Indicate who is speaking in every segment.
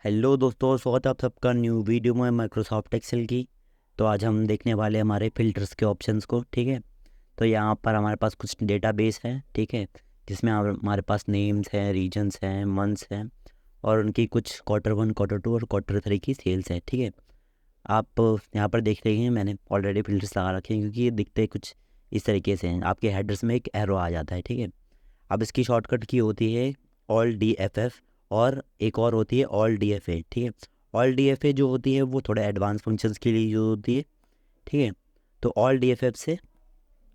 Speaker 1: Hello दोस्तों, स्वागत है आप सबका न्यू वीडियो में माइक्रोसॉफ्ट एक्सेल की। तो आज हम देखने वाले हैं हमारे फ़िल्टर्स के ऑप्शंस को। ठीक है, तो यहाँ पर हमारे पास कुछ डेटाबेस है, ठीक है, जिसमें हमारे पास नेम्स हैं, रीजन्स हैं, मंथ्स हैं और उनकी कुछ Q1, Q2 और Q3 की सेल्स है। ठीक है, आप यहाँ पर देख रहे हैं मैंने ऑलरेडी फ़िल्टर्स लगा रखे हैं क्योंकि ये दिखते कुछ इस तरीके से हैं। आपके हेडर्स में एक एरो आ जाता है। ठीक है, अब इसकी शॉर्टकट की होती है Alt+D+F और एक और होती है Alt+D+A। ठीक है, Alt+D+A जो होती है वो थोड़ा एडवांस फंक्शंस के लिए यूज़ होती है। ठीक है, तो Alt+D+F से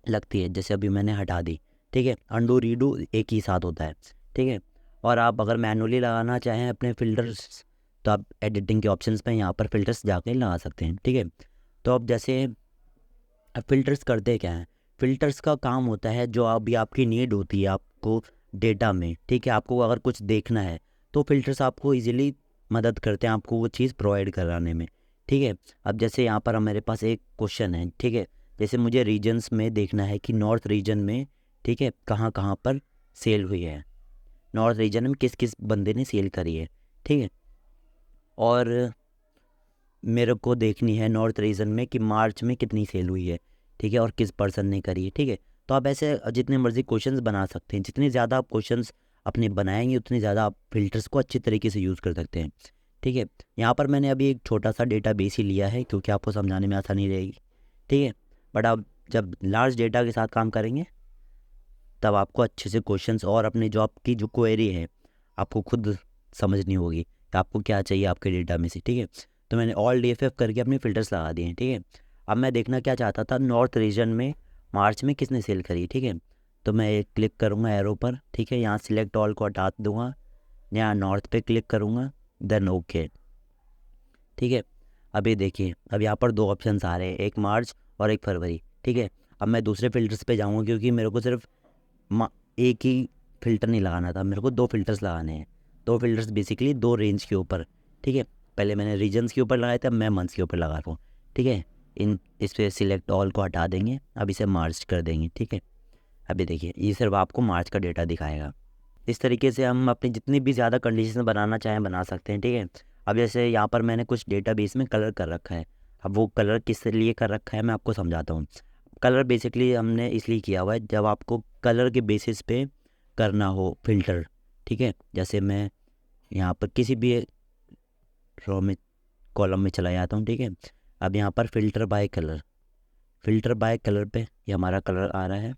Speaker 1: लगती है, जैसे अभी मैंने हटा दी। ठीक है, अंडू रीडू एक ही साथ होता है। ठीक है, और आप अगर मैनुअली लगाना चाहें अपने फ़िल्टर्स तो आप एडिटिंग के ऑप्शंस पे यहाँ पर फ़िल्टर्स जाके लगा सकते हैं। ठीक है, तो अब जैसे अब फ़िल्टर्स करते क्या हैं, फ़िल्टर्स का काम होता है जो अभी आपकी नीड होती है आपको डेटा में। ठीक है, आपको अगर कुछ देखना है तो फ़िल्टर्स आपको इजीली मदद करते हैं आपको वो चीज़ प्रोवाइड कराने में। ठीक है, अब जैसे यहाँ पर मेरे पास एक क्वेश्चन है। ठीक है, जैसे मुझे रीजन्स में देखना है कि नॉर्थ रीजन में, ठीक है, कहाँ कहाँ पर सेल हुई है, नॉर्थ रीजन में किस किस बंदे ने सेल करी है। ठीक है, और मेरे को देखनी है नॉर्थ रीजन में कि मार्च में कितनी सेल हुई है। ठीक है, और किस पर्सन ने करी है। ठीक है, तो आप ऐसे जितने मर्जी क्वेश्चंस बना सकते हैं। जितने ज़्यादा आप क्वेश्चंस अपने बनाएंगे उतने ज़्यादा आप फिल्टर्स को अच्छी तरीके से यूज़ कर सकते हैं। ठीक है, यहाँ पर मैंने अभी एक छोटा सा डेटा बेस ही लिया है क्योंकि आपको समझाने में आसानी रहेगी। ठीक है, बट आप जब लार्ज डेटा के साथ काम करेंगे तब आपको अच्छे से क्वेश्चंस और अपने जो आपकी जो क्वेरी है आपको खुद समझनी होगी कि आपको क्या चाहिए आपके डेटा में से। ठीक है, तो मैंने Alt+D+F करके अपने फ़िल्टर्स लगा दिए हैं। ठीक है, अब मैं देखना क्या चाहता था, नॉर्थ रीजन में मार्च में किसने सेल करी। ठीक है, तो मैं एक क्लिक करूँगा एरो पर। ठीक है, यहाँ सिलेक्ट ऑल को हटा दूँगा, यहाँ नॉर्थ पे क्लिक करूँगा, देन ओके। ठीक है, अभी देखिए अब यहाँ पर दो ऑप्शंस आ रहे हैं, एक मार्च और एक फरवरी। ठीक है, अब मैं दूसरे फ़िल्टर्स पे जाऊँगा क्योंकि मेरे को सिर्फ एक ही फ़िल्टर नहीं लगाना था, मेरे को दो फ़िल्टर्स लगाने हैं। दो फ़िल्टर्स बेसिकली दो रेंज के ऊपर। ठीक है, पहले मैंने रीजन्स के ऊपर लगाया था, मैं मंथ्स के ऊपर लगा रहा हूँ। ठीक है, इस पर सिलेक्ट ऑल को हटा देंगे, अब इसे मार्च कर देंगे। ठीक है, अभी देखिए ये सिर्फ आपको मार्च का डेटा दिखाएगा। इस तरीके से हम अपनी जितनी भी ज़्यादा कंडीशन बनाना चाहें बना सकते हैं। ठीक है, अब जैसे यहाँ पर मैंने कुछ डेटाबेस में कलर कर रखा है। अब वो कलर किस लिए कर रखा है मैं आपको समझाता हूँ। कलर बेसिकली हमने इसलिए किया हुआ है जब आपको कलर के बेसिस पे करना हो फ़िल्टर। ठीक है, जैसे मैं यहाँ पर किसी भी रो में कॉलम में चला जाता हूँ। ठीक है, अब यहाँ पर filter by colour, filter by colour पे ये हमारा कलर आ रहा है,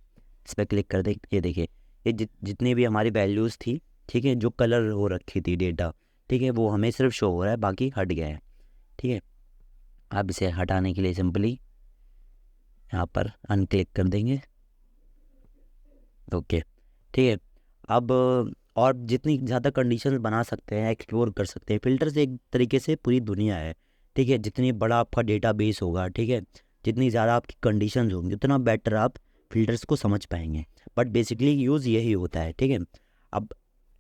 Speaker 1: इस पर क्लिक कर दे। ये देखिए ये जितनी भी हमारी वैल्यूज़ थी, ठीक है, जो कलर हो रखी थी डेटा, ठीक है, वो हमें सिर्फ शो हो रहा है, बाकी हट गया है। ठीक है, अब इसे हटाने के लिए सिंपली यहाँ पर अनक्लिक कर देंगे। ओके, ठीक है, अब और जितनी ज़्यादा कंडीशंस बना सकते हैं, एक्सप्लोर कर सकते हैं। फ़िल्टर्स एक तरीके से पूरी दुनिया है। ठीक है, जितनी बड़ा आपका डेटाबेस होगा, ठीक है, जितनी ज़्यादा आपकी कंडीशंस होंगी उतना बेटर आप फ़िल्टर्स को समझ पाएंगे। बट बेसिकली यूज़ यही होता है। ठीक है, अब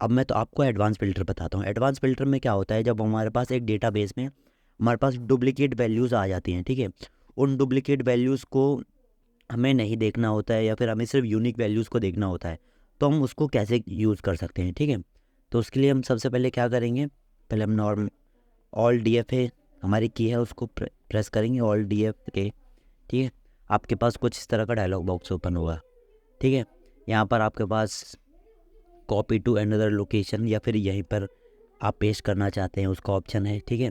Speaker 1: अब मैं तो आपको एडवांस फ़िल्टर बताता हूँ। एडवांस फ़िल्टर में क्या होता है, जब हमारे पास एक डेटाबेस में हमारे पास डुप्लीकेट वैल्यूज़ आ जाती हैं। ठीक है, उन डुप्लीकेट वैल्यूज़ को हमें नहीं देखना होता है या फिर हमें सिर्फ यूनिक वैल्यूज़ को देखना होता है, तो हम उसको कैसे यूज़ कर सकते हैं। ठीक है, तो उसके लिए हम सबसे पहले क्या करेंगे, पहले हम नॉर्मल Alt+D+A हमारी की है उसको प्रेस करेंगे, Alt+D+A। ठीक है, आपके पास कुछ इस तरह का डायलॉग बॉक्स ओपन होगा। ठीक है, यहाँ पर आपके पास कॉपी टू अनदर लोकेशन या फिर यहीं पर आप पेस्ट करना चाहते हैं उसका ऑप्शन है। ठीक है,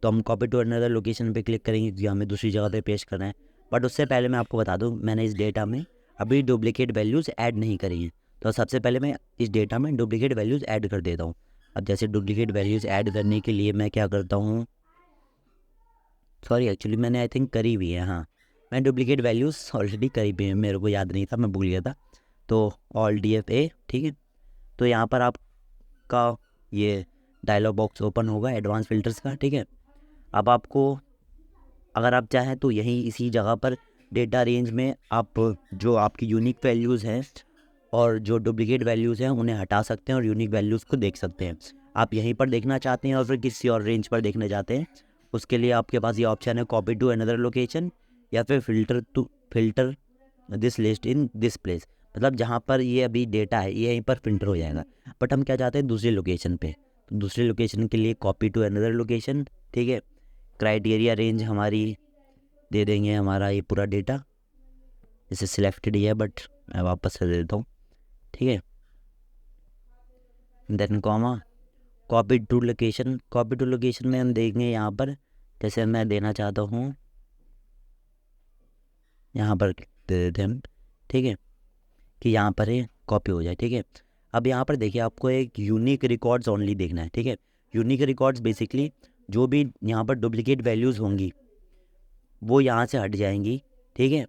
Speaker 1: तो हम कॉपी टू अनदर लोकेशन पे क्लिक करेंगे क्योंकि हमें दूसरी जगह पे पेस्ट करना है। बट उससे पहले मैं आपको बता दूं, मैंने इस डेटा में अभी डुप्लीकेट वैल्यूज़ ऐड नहीं करी हैं, तो सबसे पहले मैं इस डेटा में डुप्लीकेट वैल्यूज़ ऐड कर देता हूँ। अब जैसे डुप्लीकेट वैल्यूज़ ऐड करने के लिए मैं क्या करता हूँ, सॉरी एक्चुअली मैंने आई थिंक करी हुई है। हाँ, मैं डुप्लीकेट वैल्यूज़ ऑलरेडी करी हुई है, मेरे को याद नहीं था, मैं भूल गया था। तो Alt+D+A। ठीक है, तो यहाँ पर आपका ये डायलॉग बॉक्स ओपन होगा एडवांस फ़िल्टर्स का। ठीक है, अब आपको अगर आप चाहें तो यहीं इसी जगह पर डेटा रेंज में आप जो आपकी यूनिक वैल्यूज़ हैं और जो डुप्लीकेट वैल्यूज़ हैं उन्हें हटा सकते हैं और यूनिक वैल्यूज़ को देख सकते हैं। आप यहीं पर देखना चाहते हैं और फिर किसी और रेंज पर देखना चाहते हैं, उसके लिए आपके पास ये ऑप्शन है कॉपी टू अनदर लोकेशन या फिर filter this list in this place. मतलब जहाँ पर ये अभी डेटा है ये यहीं पर फ़िल्टर हो जाएगा, बट हम क्या चाहते हैं दूसरी लोकेशन पे। तो दूसरी लोकेशन के लिए कॉपी टू अनदर लोकेशन, ठीक है। क्राइटेरिया रेंज हमारी दे देंगे हमारा ये पूरा डेटा, जैसे सिलेक्टेड ही है बट मैं वापस से दे देता हूँ, ठीक है। Then comma copy to location, copy to location में हम देखेंगे यहाँ पर, जैसे मैं देना चाहता हूँ यहाँ पर दे देते हैं हम, ठीक है, कि यहाँ पर ये कॉपी हो जाए, ठीक है। अब यहाँ पर देखिए आपको एक यूनिक रिकॉर्ड्स ओनली देखना है, ठीक है। यूनिक रिकॉर्ड्स बेसिकली जो भी यहाँ पर डुप्लीकेट वैल्यूज़ होंगी वो यहाँ से हट जाएंगी, ठीक है,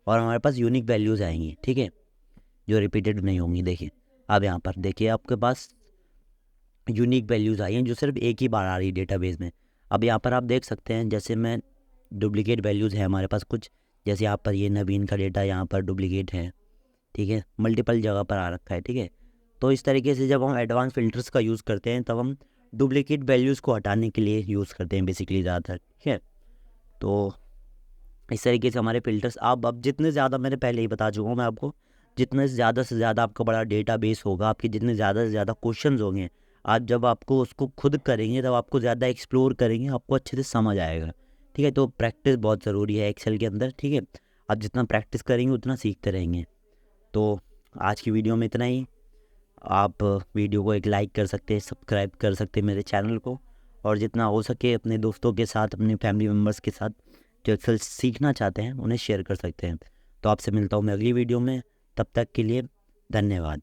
Speaker 1: और हमारे पास यूनिक वैल्यूज़ आएंगी, ठीक है, जो रिपीटेड नहीं होंगी। देखिए अब यहाँ पर देखिए आपके पास यूनिक वैल्यूज़ आई हैं जो सिर्फ एक ही बार आ रही है डेटाबेस में। अब यहाँ पर आप देख सकते हैं, जैसे मैं डुप्लीकेट वैल्यूज़ है हमारे पास कुछ, जैसे यहाँ पर ये नवीन का डेटा यहाँ पर डुप्लीकेट है, ठीक है, मल्टीपल जगह पर आ रखा है, ठीक है। तो इस तरीके से जब हम एडवांस फिल्टर्स का यूज़ करते हैं तब हम डुप्लीकेट वैल्यूज़ को हटाने के लिए यूज़ करते हैं बेसिकली ज़्यादातर, ठीक है। तो इस तरीके से हमारे फ़िल्टर्स आप अब जितने ज़्यादा, मैंने पहले ही बता चुका हूँ मैं आपको, जितने ज़्यादा से ज़्यादा आपका बड़ा डेटाबेस होगा, आपके जितने ज़्यादा से ज़्यादा क्वेश्चंस होंगे, आज जब आपको उसको खुद करेंगे तब आपको ज़्यादा एक्सप्लोर करेंगे, आपको अच्छे से समझ आएगा, ठीक है। तो प्रैक्टिस बहुत ज़रूरी है एक्सेल के अंदर, ठीक है। आप जितना प्रैक्टिस करेंगे उतना सीखते रहेंगे। तो आज की वीडियो में इतना ही। आप वीडियो को एक लाइक कर सकते हैं, सब्सक्राइब कर सकते हैं मेरे चैनल को, और जितना हो सके अपने दोस्तों के साथ, अपने फैमिली मेम्बर्स के साथ जो एक्सेल सीखना चाहते हैं उन्हें शेयर कर सकते हैं। तो आपसे मिलता हूँ मैं अगली वीडियो में, तब तक के लिए धन्यवाद।